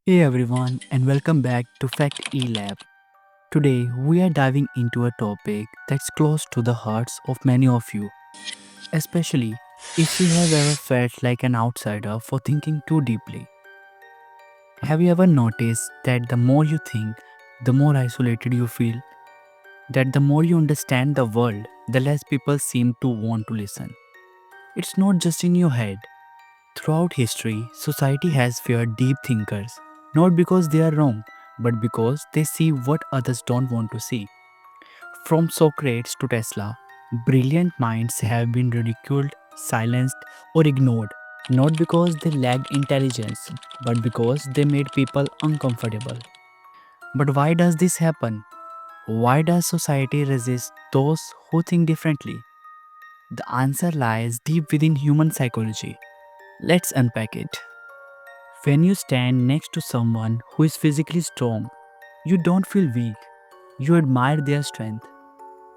Hey everyone, and welcome back to Fact E Lab. Today, we are diving into a topic that's close to the hearts of many of you, especially if you have ever felt like an outsider for thinking too deeply. Have you ever noticed that the more you think, the more isolated you feel? That the more you understand the world, the less people seem to want to listen? It's not just in your head. Throughout history, society has feared deep thinkers, not because they are wrong, but because they see what others don't want to see. From Socrates to Tesla, brilliant minds have been ridiculed, silenced, or ignored, not because they lacked intelligence, but because they made people uncomfortable. But why does this happen? Why does society resist those who think differently? The answer lies deep within human psychology. Let's unpack it. When you stand next to someone who is physically strong, you don't feel weak, you admire their strength.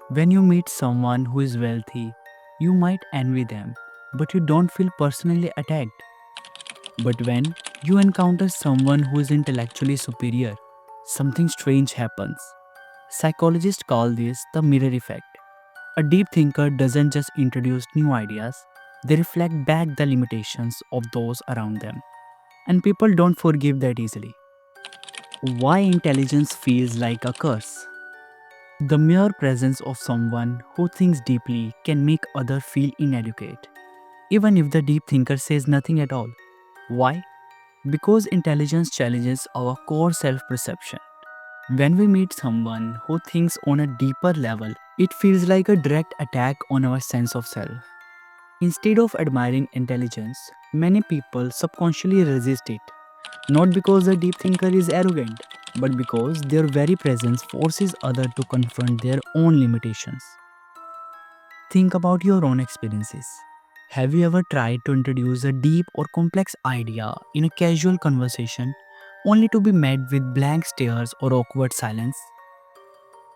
When you meet someone who is wealthy, you might envy them, but you don't feel personally attacked. But when you encounter someone who is intellectually superior, something strange happens. Psychologists call this the mirror effect. A deep thinker doesn't just introduce new ideas, they reflect back the limitations of those around them. And people don't forgive that easily. Why intelligence feels like a curse? The mere presence of someone who thinks deeply can make others feel inadequate, even if the deep thinker says nothing at all. Why? Because intelligence challenges our core self perception. When we meet someone who thinks on a deeper level, it feels like a direct attack on our sense of self. Instead of admiring intelligence, many people subconsciously resist it, not because the deep thinker is arrogant, but because their very presence forces others to confront their own limitations. Think about your own experiences. Have you ever tried to introduce a deep or complex idea in a casual conversation only to be met with blank stares or awkward silence?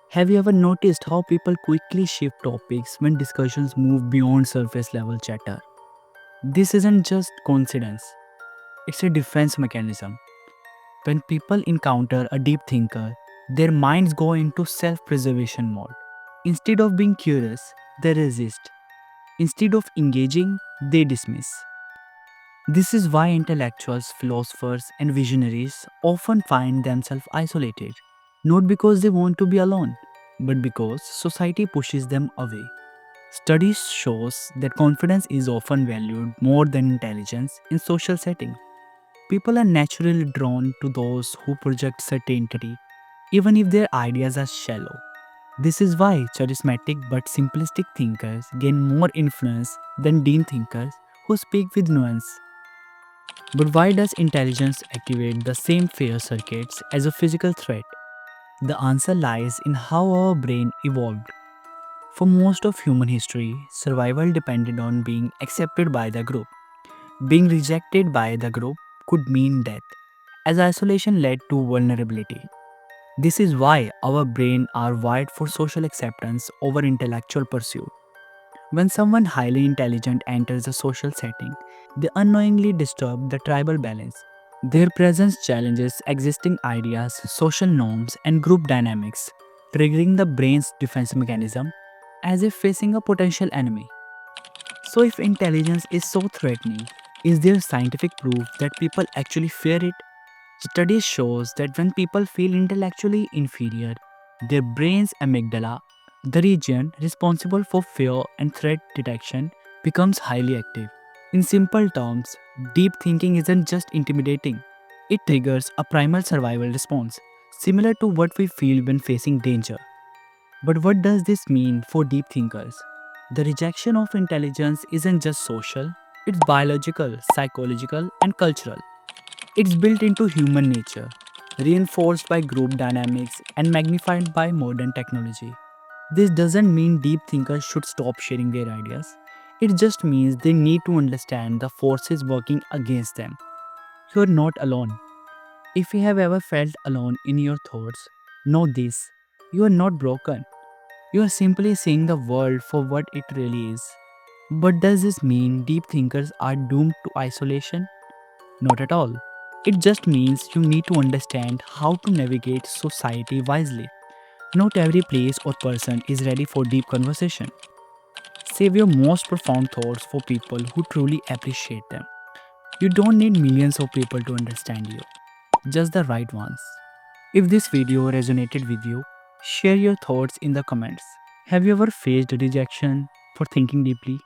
Have you ever noticed how people quickly shift topics when discussions move beyond surface level chatter? This isn't just coincidence, it's a defense mechanism. When people encounter a deep thinker, their minds go into self preservation mode. Instead of being curious, they resist. Instead of engaging, they dismiss. This is why intellectuals, philosophers, and visionaries often find themselves isolated, not because they want to be alone, but because society pushes them away. Studies shows that confidence is often valued more than intelligence in social settings. People are naturally drawn to those who project certainty, even if their ideas are shallow. This is why charismatic but simplistic thinkers gain more influence than deep thinkers who speak with nuance. But why does intelligence activate the same fear circuits as a physical threat? The answer lies in how our brain evolved. For most of human history, survival depended on being accepted by the group. Being rejected by the group could mean death, as isolation led to vulnerability. This is why our brains are wired for social acceptance over intellectual pursuit. When someone highly intelligent enters a social setting, they unknowingly disturb the tribal balance. Their presence challenges existing ideas, social norms, and group dynamics, triggering the brain's defense mechanism as if facing a potential enemy. So, if intelligence is so threatening, is there scientific proof that people actually fear it? Studies shows that when people feel intellectually inferior, their brain's amygdala, the region responsible for fear and threat detection, becomes highly active. In simple terms, deep thinking isn't just intimidating. It triggers a primal survival response, similar to what we feel when facing danger. But what does this mean for deep thinkers? The rejection of intelligence isn't just social, it's biological, psychological, and cultural. It's built into human nature, reinforced by group dynamics and magnified by modern technology. This doesn't mean deep thinkers should stop sharing their ideas. It just means they need to understand the forces working against them. You're not alone. If you have ever felt alone in your thoughts, know this: you are not broken. You are simply seeing the world for what it really is. But does this mean deep thinkers are doomed to isolation? Not at all. It just means you need to understand how to navigate society wisely. Not every place or person is ready for deep conversation. Save your most profound thoughts for people who truly appreciate them. You don't need millions of people to understand you, just the right ones. If this video resonated with you, share your thoughts in the comments. Have you ever faced rejection for thinking deeply?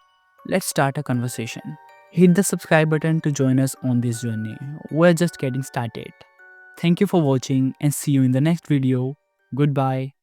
Let's start a conversation. Hit the subscribe button to join us on this journey. We're just getting started. Thank you for watching and see you in the next video. Goodbye.